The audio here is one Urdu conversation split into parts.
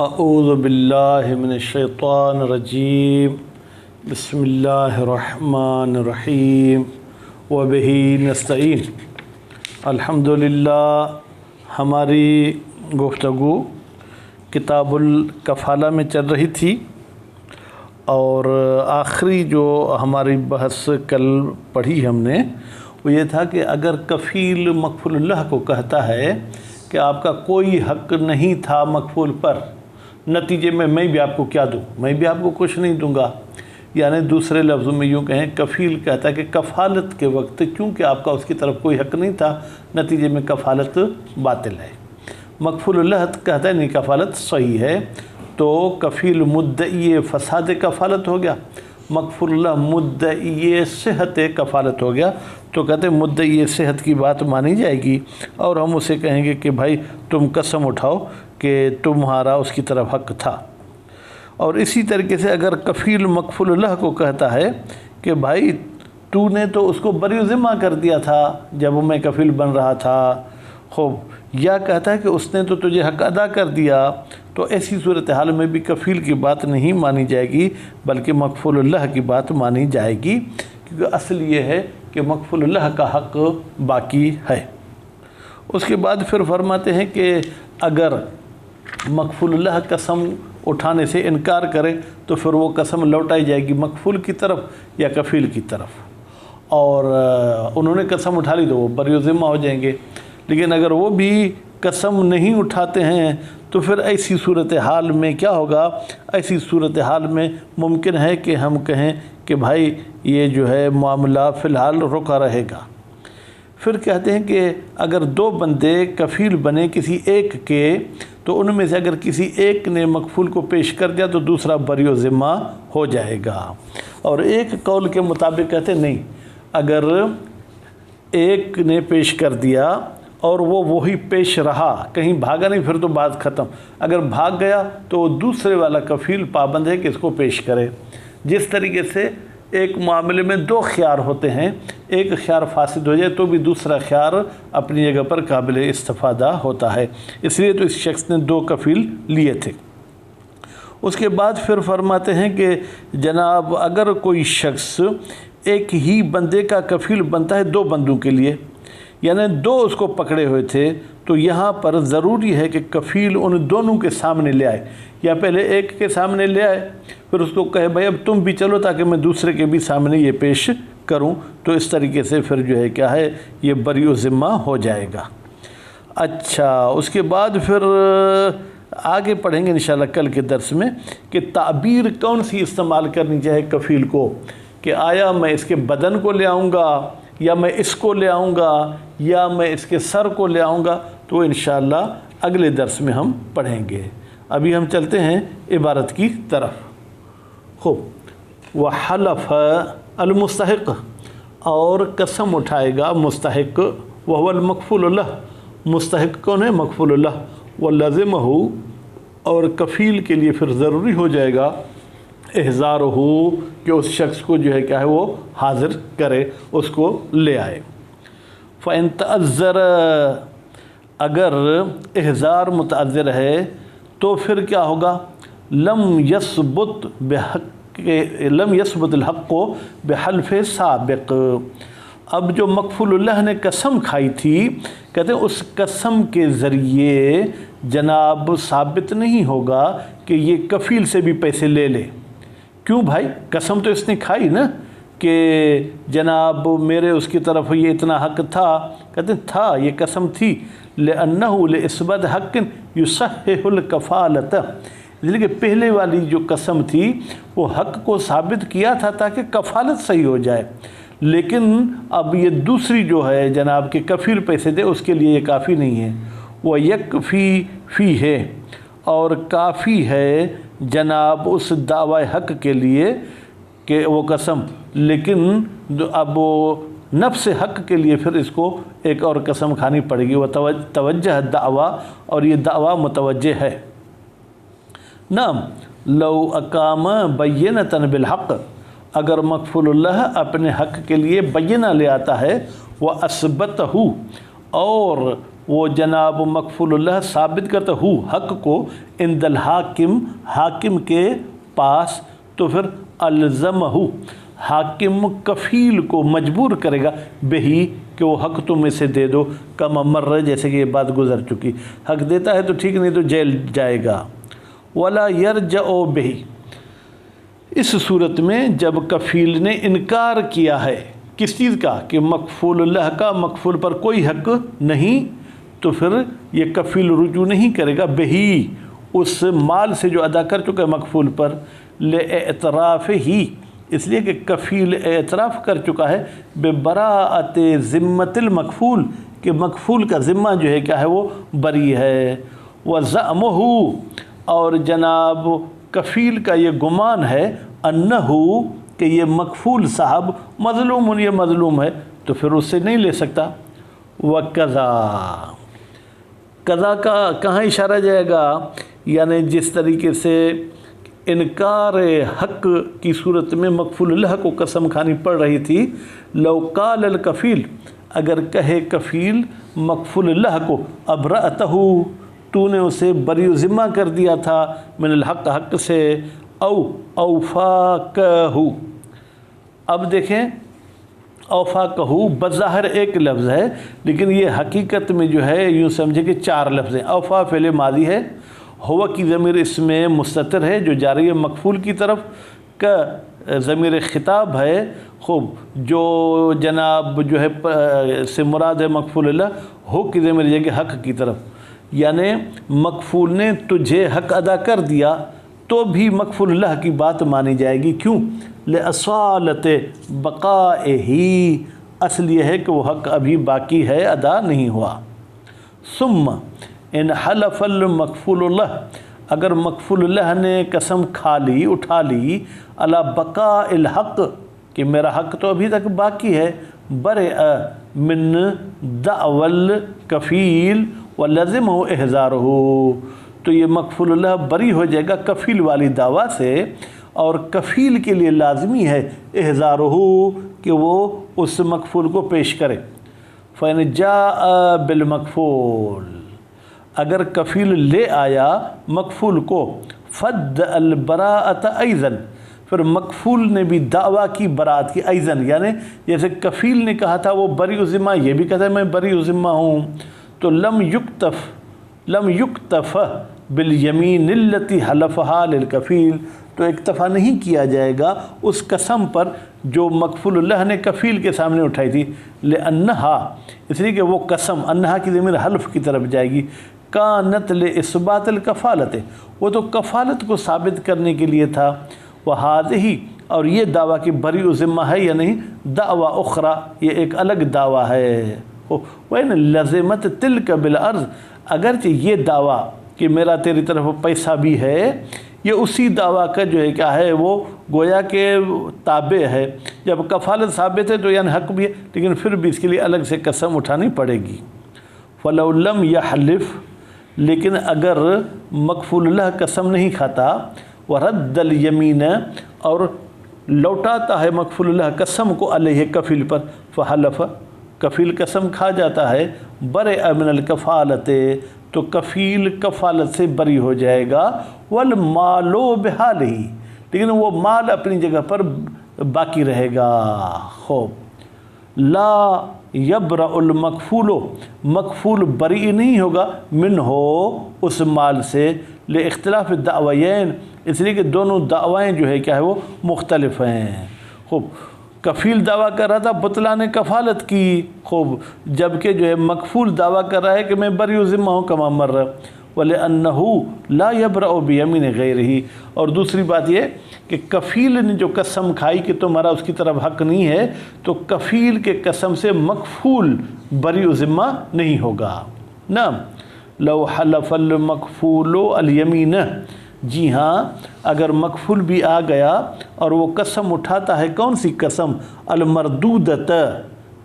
اعوذ باللہ من الشیطان الرجیم بسم اللہ الرحمن الرحیم وبہ نستعین۔ الحمدللہ ہماری گفتگو کتاب الکفالہ میں چل رہی تھی، اور آخری جو ہماری بحث کل پڑھی ہم نے وہ یہ تھا کہ اگر کفیل مکفول اللہ کو کہتا ہے کہ آپ کا کوئی حق نہیں تھا مکفول پر، نتیجے میں بھی آپ کو کیا دوں، میں بھی آپ کو کچھ نہیں دوں گا، یعنی دوسرے لفظوں میں یوں کہیں کفیل کہتا ہے کہ کفالت کے وقت چونکہ آپ کا اس کی طرف کوئی حق نہیں تھا، نتیجے میں کفالت باطل ہے۔ مکفول اللہ کہتا ہے نہیں کفالت صحیح ہے، تو کفیل مدعی فساد کفالت ہو گیا، مکفول اللہ مدعی صحت کفالت ہو گیا، تو کہتے ہیں مدعی صحت کی بات مانی جائے گی، اور ہم اسے کہیں گے کہ بھائی تم قسم اٹھاؤ کہ تمہارا اس کی طرف حق تھا۔ اور اسی طریقے سے اگر کفیل مکفول اللہ کو کہتا ہے کہ بھائی تو نے تو اس کو بری ذمہ کر دیا تھا جب میں کفیل بن رہا تھا، خوب، یا کہتا ہے کہ اس نے تو تجھے حق ادا کر دیا، تو ایسی صورتحال میں بھی کفیل کی بات نہیں مانی جائے گی بلکہ مکفول اللہ کی بات مانی جائے گی، کیونکہ اصل یہ ہے کہ مکفول اللہ کا حق باقی ہے۔ اس کے بعد پھر فرماتے ہیں کہ اگر مکفول اللہ قسم اٹھانے سے انکار کرے تو پھر وہ قسم لوٹائی جائے گی مکفول کی طرف یا کفیل کی طرف، اور انہوں نے قسم اٹھا لی تو وہ بری ذمہ ہو جائیں گے، لیکن اگر وہ بھی قسم نہیں اٹھاتے ہیں تو پھر ایسی صورتحال میں کیا ہوگا؟ ایسی صورتحال میں ممکن ہے کہ ہم کہیں کہ بھائی یہ جو ہے معاملہ فی الحال رکا رہے گا۔ پھر کہتے ہیں کہ اگر دو بندے کفیل بنے کسی ایک کے، تو ان میں سے اگر کسی ایک نے مکفول کو پیش کر دیا تو دوسرا بری ذمہ ہو جائے گا، اور ایک قول کے مطابق کہتے ہیں نہیں، اگر ایک نے پیش کر دیا اور وہی پیش رہا، کہیں بھاگا نہیں، پھر تو بات ختم، اگر بھاگ گیا تو دوسرے والا کفیل پابند ہے کہ اس کو پیش کرے۔ جس طریقے سے ایک معاملے میں دو خیار ہوتے ہیں، ایک خیار فاسد ہو جائے تو بھی دوسرا خیار اپنی جگہ پر قابل استفادہ ہوتا ہے، اس لیے تو اس شخص نے دو کفیل لیے تھے۔ اس کے بعد پھر فرماتے ہیں کہ جناب اگر کوئی شخص ایک ہی بندے کا کفیل بنتا ہے دو بندوں کے لیے، یعنی دو اس کو پکڑے ہوئے تھے، تو یہاں پر ضروری ہے کہ کفیل ان دونوں کے سامنے لے آئے، یا پہلے ایک کے سامنے لے آئے پھر اس کو کہے بھائی اب تم بھی چلو تاکہ میں دوسرے کے بھی سامنے یہ پیش کروں، تو اس طریقے سے پھر جو ہے کیا ہے یہ بری ذمہ ہو جائے گا۔ اچھا، اس کے بعد پھر آگے پڑھیں گے انشاءاللہ کل کے درس میں کہ تعبیر کون سی استعمال کرنی چاہے کفیل کو، کہ آیا میں اس کے بدن کو لے آؤں گا، یا میں اس کو لے آؤں گا، یا میں اس کے سر کو لے آؤں گا، تو انشاءاللہ اگلے درس میں ہم پڑھیں گے۔ ابھی ہم چلتے ہیں عبارت کی طرف۔ خوب، وحلف المستحق، اور قسم اٹھائے گا مستحق، وهو المکفول اللہ، مستحق کون ہے؟ مکفول اللہ، ولازمہ، اور کفیل کے لیے پھر ضروری ہو جائے گا احضار ہو کہ اس شخص کو جو ہے کیا ہے وہ حاضر کرے، اس کو لے آئے۔ فَإِن تَعَذَّرَ، اگر احضار متعذر ہے تو پھر کیا ہوگا؟ لم یثبت الحق بحلف سابق، اب جو مکفول اللہ نے قسم کھائی تھی، کہتے ہیں اس قسم کے ذریعے جناب ثابت نہیں ہوگا کہ یہ کفیل سے بھی پیسے لے لے۔ کیوں بھائی؟ قسم تو اس نے کھائی نا کہ جناب میرے اس کی طرف یہ اتنا حق تھا، کہتے ہیں تھا، یہ قسم تھی، لأنه لإثبات حق يصحح الکفالۃ، اس لیے کہ پہلے والی جو قسم تھی وہ حق کو ثابت کیا تھا تاکہ کفالت صحیح ہو جائے، لیکن اب یہ دوسری جو ہے جناب کہ کفیل پیسے دے، اس کے لیے یہ کافی نہیں ہے۔ وہ یکفی فی ہے، اور کافی ہے جناب اس دعوی حق کے لیے کہ وہ قسم، لیکن اب وہ نفس حق کے لیے پھر اس کو ایک اور قسم کھانی پڑے گی، وہ توجہ دعویٰ، اور یہ دعویٰ متوجہ ہے۔ نعم، لو اقام بینۃ بالحق، اگر مکفول اللہ اپنے حق کے لیے بینہ لے آتا ہے، وہ اثبتہ، اور وہ جناب مکفول اللہ ثابت کرتا ہو حق کو عند الحاکم حاکم کے پاس، تو پھر الزمہ حاکم کفیل کو مجبور کرے گا بہی کہ وہ حق تم اسے دے دو، کم مر جیسے کہ یہ بات گزر چکی، حق دیتا ہے تو ٹھیک، نہیں تو جیل جائے گا۔ ولا یرجع بہی، اس صورت میں جب کفیل نے انکار کیا ہے کس چیز کا کہ مکفول اللہ کا مکفول پر کوئی حق نہیں، تو پھر یہ کفیل رجوع نہیں کرے گا بہی اس مال سے جو ادا کر چکا ہے مکفول پر، لِاعْتِرَافِ ہی اس لیے کہ کفیل اعتراف کر چکا ہے ببراءۃ ذمۃ المکفول کہ مکفول کا ذمہ جو ہے کیا ہے وہ بری ہے، وَزَعْمُهُ اور جناب کفیل کا یہ گمان ہے انہو کہ یہ مکفول صاحب مظلوم یہ مظلوم ہے، تو پھر اس سے نہیں لے سکتا۔ وَقَضَا قضا کا کہاں اشارہ جائے گا، یعنی جس طریقے سے انکار حق کی صورت میں مکفول اللہ کو قسم کھانی پڑ رہی تھی، لو قال الکفیل اگر کہے کفیل مکفول اللہ کو ابرأتہ تو نے اسے بری ذمہ کر دیا تھا من الحق حق سے، او اوفاکہ اب دیکھیں اوفاکہ بظاہر ایک لفظ ہے لیکن یہ حقیقت میں جو ہے یوں سمجھے کہ 4 لفظ ہیں۔ اوفا فعل ماضی ہے، ہوا کی ضمیر اس میں مستتر ہے جو جاری ہے مکفول کی طرف، کا ضمیر خطاب ہے خوب جو جناب جو ہے سے مراد ہے مکفول اللہ، ہو کی ضمیر جگہ حق کی طرف، یعنی مکفول نے تجھے حق ادا کر دیا تو بھی مکفول اللہ کی بات مانی جائے گی، کیوں؟ لِأَصَالَةِ بَقَائِهِ اصل یہ ہے کہ وہ حق ابھی باقی ہے، ادا نہیں ہوا۔ ثم ان حلف المکفول اللہ اگر مکفول اللہ نے قسم کھا لی اٹھا لی علی بقاء الحق کہ میرا حق تو ابھی تک باقی ہے، برئ من دعوی الکفیل ولزمہ احضارہ تو یہ مکفول اللہ بری ہو جائے گا کفیل والی دعویٰ سے، اور کفیل کے لیے لازمی ہے احضارہ کہ وہ اس مکفول کو پیش کرے۔ فَإِنْ جَاءَ بِالْمَكْفُولِ اگر کفیل لے آیا مکفول کو، فد البراءۃ ایضاً پھر مکفول نے بھی دعویٰ کی برات کی، ایضاً یعنی جیسے کفیل نے کہا تھا وہ بری ذمہ، یہ بھی کہتا ہے میں بری ذمہ ہوں، تو لم یکتف بالیمین التی حلفہا للکفیل تو اکتفا نہیں کیا جائے گا اس قسم پر جو مکفول اللہ نے کفیل کے سامنے اٹھائی تھی، لأنہا اس لیے کہ وہ قسم انہا کی ضمیر حلف کی طرف جائے گی، کانت لإثبات الکفالت وہ تو کفالت کو ثابت کرنے کے لیے تھا، وہذہ اور یہ دعویٰ کہ بری ذمہ ہے یا نہیں دعویٰ اخرى یہ ایک الگ دعویٰ ہے، وَإِنْ لَزِمَتْ تِلْكَ بِالْعَرْض اگرچہ یہ دعویٰ کہ میرا تیری طرف پیسہ بھی ہے یہ اسی دعویٰ کا جو ہے کیا ہے وہ گویا کہ تابع ہے، جب کفالت ثابت ہے تو یعنی حق بھی ہے لیکن پھر بھی اس کے لیے الگ سے قسم اٹھانی پڑے گی۔ فَلَوْ لَمْ يَحْلِفْ لیکن اگر مکفول اللہ قسم نہیں کھاتا، وَرَدَّ الْيَمِينَ اور لوٹاتا ہے مکفول اللہ قسم کو علیہ کفیل پر، فحلف کفیل قسم کھا جاتا ہے، برئ من الکفالت تو کفیل کفالت سے بری ہو جائے گا، والمال بحالہ لیکن وہ مال اپنی جگہ پر باقی رہے گا۔ خوب لا یبرأ المکفول مکفول بری نہیں ہوگا منہ اس مال سے، لاختلاف الدعویین اس لیے کہ دونوں دعوائیں جو ہے کیا ہے وہ مختلف ہیں۔ خوب کفیل دعویٰ کر رہا تھا بطلان کفالت کی، خوب جبکہ جو ہے مکفول دعویٰ کر رہا ہے کہ میں بری ذمہ ہوں کما مر، وَلِأَنَّهُ لَا يَبْرَأُ بِيَمِينِ غَيْرِهِ اور دوسری بات یہ کہ کفیل نے جو قسم کھائی کہ تمہارا اس کی طرف حق نہیں ہے تو کفیل کے قسم سے مکفول بری ذمہ نہیں ہوگا۔ نعم لو حلف المکفول الیمین جی ہاں اگر مکفول بھی آ گیا اور وہ قسم اٹھاتا ہے، کون سی قسم؟ المردودت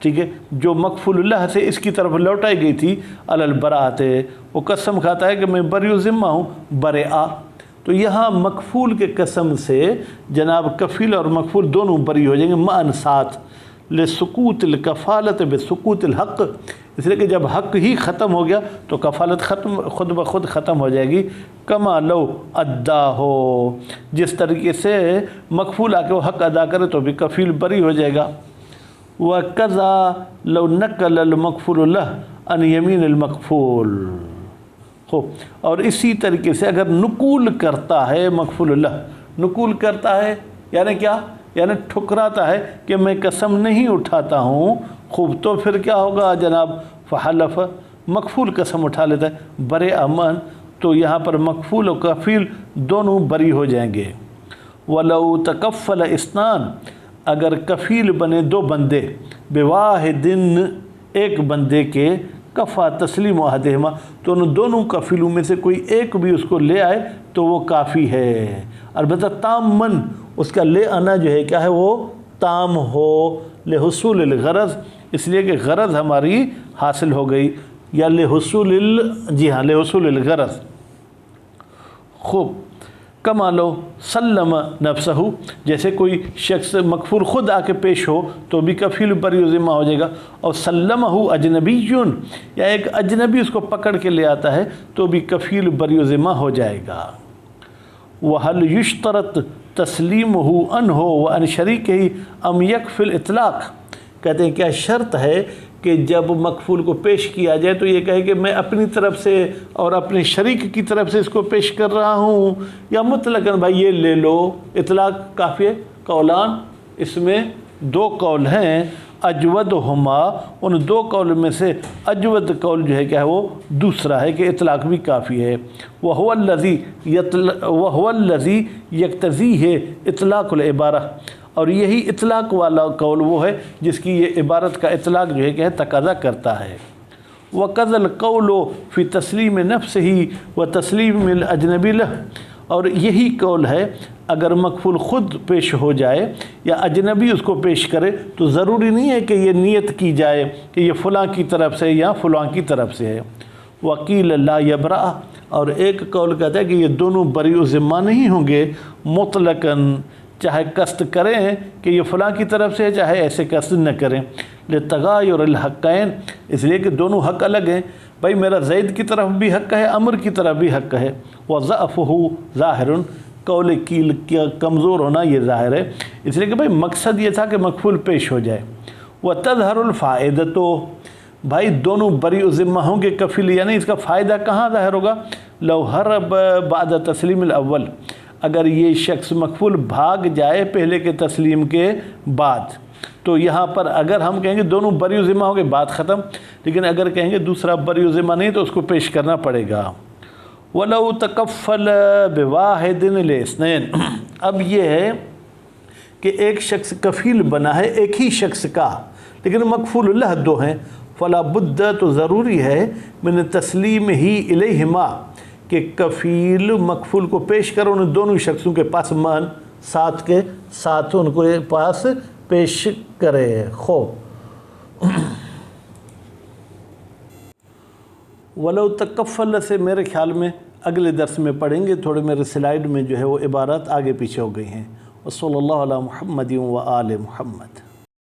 ٹھیک ہے جو مکفول اللہ سے اس کی طرف لوٹائی گئی تھی، علی البراءت وہ قسم کھاتا ہے کہ میں بری ذمہ ہوں، برئا تو یہاں مکفول کے قسم سے جناب کفیل اور مکفول دونوں بری ہو جائیں گے معاً ساتھ، لسقوط الکفالت بسقوط الحق اس لیے کہ جب حق ہی ختم ہو گیا تو کفالت خود بخود ختم ہو جائے گی۔ کما لو ادا ہو، جس طریقے سے مکفول آ کے وہ حق ادا کرے تو بھی کفیل بری ہو جائے گا۔ وَكَذَا لَوْ نَقَلَ الْمَكْفُولُ لَهُ عَنْ يَمِينِ الْمَكْفُولِ، اور اسی طریقے سے اگر نقول کرتا ہے مکفول اللہ، نقول کرتا ہے یعنی کیا، یعنی ٹھکراتا ہے کہ میں قسم نہیں اٹھاتا ہوں، خوب تو پھر کیا ہوگا جناب، فحلف، مکفول قسم اٹھا لیتا ہے برے امن، تو یہاں پر مکفول و کفیل دونوں بری ہو جائیں گے۔ وَلَوْ تَكَفَّلَ اثنان، اگر کفیل بنے دو بندے، بواحد، ایک بندے کے، کفا تسلیم احدہما، تو ان دونوں کفیلوں میں سے کوئی ایک بھی اس کو لے آئے تو وہ کافی ہے۔ البتہ تامن، اس کا لے آنا جو ہے کیا ہے، وہ تام ہو، لحصول الغرض، اس لیے کہ غرض ہماری حاصل ہو گئی، یا لحصول لحصول الغرض۔ خوب، کما لو سلم نفسہ، جیسے کوئی شخص مکفول خود آ کے پیش ہو تو بھی کفیل بری و ذمہ ہو جائے گا، اور سلمہ اجنبی، یا ایک اجنبی اس کو پکڑ کے لے آتا ہے تو بھی کفیل بری و ذمہ ہو جائے گا۔ وَهَلْ يُشْتَرَطْ تَسْلِيمُهُ عَنْهُ وَعَنْ شَرِيكِهِ أَمْ يَكْفِي الْإِطْلَاق، کہتے ہیں کیا شرط ہے کہ جب مکفول کو پیش کیا جائے تو یہ کہے کہ میں اپنی طرف سے اور اپنے شریک کی طرف سے اس کو پیش کر رہا ہوں، یا مطلقاً بھائی یہ لے لو، اطلاق کافی ہے؟ قولان، اس میں دو قول ہیں، اجودہما، ان دو قول میں سے اجود قول جو ہے کیا ہے، وہ دوسرا ہے کہ اطلاق بھی کافی ہے۔ وَهُوَ الَّذِي يَقْتَضِيهِ اطلاق العبارہ، اور یہی اطلاق والا قول وہ ہے جس کی یہ عبارت کا اطلاق جو ہے کہ تقاضا کرتا ہے۔ وَقَذَا الْقَوْلُ فِي تَسْلِيمِ نَفْسِهِ وَتَسْلِيمِ الْأَجْنَبِي لَهُ، اور یہی قول ہے اگر مکفول خود پیش ہو جائے یا اجنبی اس کو پیش کرے تو ضروری نہیں ہے کہ یہ نیت کی جائے کہ یہ فلاں کی طرف سے یا فلاں کی طرف سے ہے۔ وَقِيلَ لَا يَبْرَأَ، اور ایک قول کہتا ہے کہ یہ دونوں بری و ذمہ نہیں ہوں گے مطلقاً، چاہے قصد کریں کہ یہ فلاں کی طرف سے ہے، چاہے ایسے قصد نہ کریں، لِتَغَایُرِ الْحَقَّیْن، اس لیے کہ دونوں حق الگ ہیں، بھائی میرا زید کی طرف بھی حق ہے، عمر کی طرف بھی حق ہے۔ وَضَعْفُهُ ظَاہِرٌ، قول کیل کا کمزور ہونا یہ ظاہر ہے، اس لیے کہ بھائی مقصد یہ تھا کہ مکفول پیش ہو جائے۔ وَتَظْهَرُ الْفَائِدَةُ، بھائی دونوں بری و ذمہ ہوں گے کفیل، یعنی اس کا فائدہ کہاں ظاہر ہوگا؟ لو ہرب بعد تسلیم الاول، اگر یہ شخص مکفول بھاگ جائے پہلے کے تسلیم کے بعد، تو یہاں پر اگر ہم کہیں گے دونوں بری و ذمہ ہوں گے بات ختم، لیکن اگر کہیں گے دوسرا بری و ذمہ نہیں تو اس کو پیش کرنا پڑے گا۔ وَلَوْ تَكَفَّلَ بِوَاحِدٍ لِاثْنَيْنِ، اب یہ ہے کہ ایک شخص کفیل بنا ہے ایک ہی شخص کا، لیکن مکفول اللہ دو ہیں، فلا بد، تو ضروری ہے، من تسلیم ہی الیہما، کہ کفیل مکفول کو پیش کرو ان دونوں شخصوں کے پاس، مان ساتھ کے ساتھ ان کو پاس پیش کرے۔ ولو تکفل سے میرے خیال میں اگلے درس میں پڑھیں گے، تھوڑے میرے سلائیڈ میں جو ہے وہ عبارات آگے پیچھے ہو گئی ہیں۔ وصلی اللہ علی محمد و آل محمد۔